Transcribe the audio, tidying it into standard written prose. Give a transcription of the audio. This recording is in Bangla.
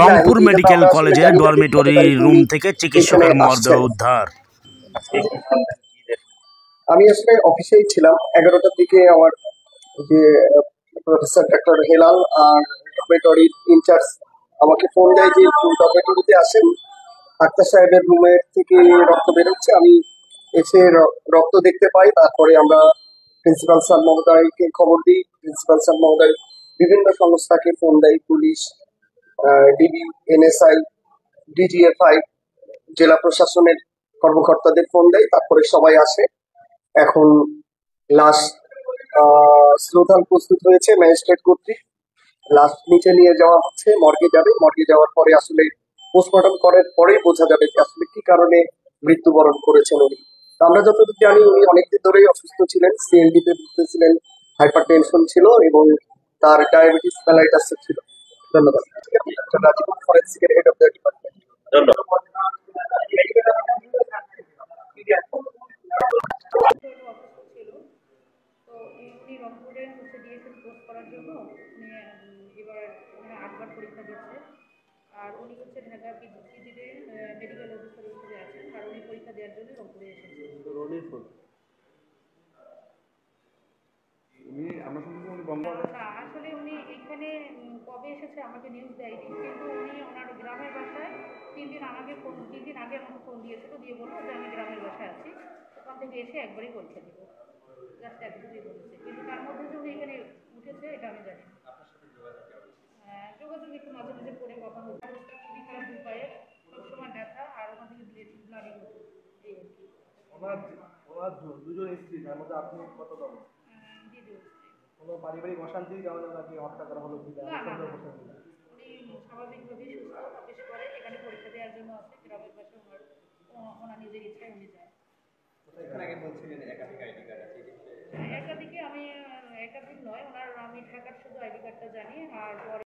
রংপুর মেডিকেল কলেজের ডরমিটরি রুম থেকে চিকিৎসকের মরদেহ উদ্ধার। আমি আসলে অফিসেই ছিলাম, 11টার দিকে আমার যে প্রফেসর ডক্টর হেলাল আর ডরমিটরির ইনচার্জ আমাকে ফোন দেয় যে একটু ডরমিটরিতে আসেন, ডাক্তার সাহেবের রুমের থেকে রক্ত বেরোচ্ছে। আমি এসে রক্ত দেখতে পাই। তারপরে আমরা প্রিন্সিপাল স্যার মহোদয়কে খবর দিই। প্রিন্সিপাল স্যার মহোদয় বিভিন্ন সংস্থাকে ফোন দেয়, পুলিশ, ডিবি, এনএসআই, ডিজিএফআই, জেলা প্রশাসনের কর্মকর্তাদের ফোন দেয়। তারপরে সবাই আসে। এখন লাশ শ্রদ্ধাল প্রস্তুত হয়েছে ম্যাজিস্ট্রেট কর্তৃক। লাশ নিচে নিয়ে যাওয়া হচ্ছে, মর্গে যাবে। মর্গে যাওয়ার পরে আসলে পোস্টমর্টম করার পরেই বোঝা যাবে যে আসলে কি কারণে মৃত্যুবরণ করেছেন উনি। আমরা যতটুকু জানি উনি অনেকদিন ধরেই অসুস্থ ছিলেন, সিএনডিতে ভুগতেছিলেন, হাইপার টেনশন ছিল এবং তার ডায়াবেটিস মেলাইটাস ছিল। ধন্যবাদ। ফরেন্সিকের হেড অফ দ্য ডিপার্টমেন্ট। ধন্যবাদ। উনি রংপুরে দিয়েছেন কোর্স করার জন্য। উনি এবার 8বার পরীক্ষা দিচ্ছে। আর উনি ঢাকা পিজিতে মেডিকেল অফিসার হিসেবে আছেন। আর উনি পরীক্ষা দেওয়ার জন্য রংপুরে এসেছেন। আসলে উনি এখানে কবে এসেছে আমাকে নিউজ দেয়নি, কিন্তু উনি ওনার গ্রামের বাসায় 3 দিন আগে আমাকে ফোন দিয়েছিল, দিয়ে বললো যে আমি গ্রামের বাসায় আছি, ওখান থেকে এসে একবারই পরীক্ষা দিব। জাস্ট একদিনই বলেছে, কিন্তু তার মধ্যে যে উনি এখানে উঠেছে এটা আমি জানি না। যোগাযোগ একটু মাঝে মাঝে করে কথা হচ্ছে। অবস্থা খুবই খারাপ, উপায়ে সবসময় ব্যথা আর ওখান থেকে ব্লাডিং হতো। এই আর কি। ওনার দুজন স্ত্রী, তার মধ্যে আপনি কততম? কোনো পারিবারিক অশান্তির কারণে ওনাকে হত্যা করা হলো কি? না, উনি স্বাভাবিকভাবেই সুস্থ অফিস করে, এখানে পরীক্ষা দেওয়ার জন্য আছে। গ্রামের পাশে ওনার নিজের ইচ্ছায় উনি যায়। একাধিকে আমি একাধিক নয়, ওনার আমি ঢাকার শুধু আইডি কার্ডটা জানি। আর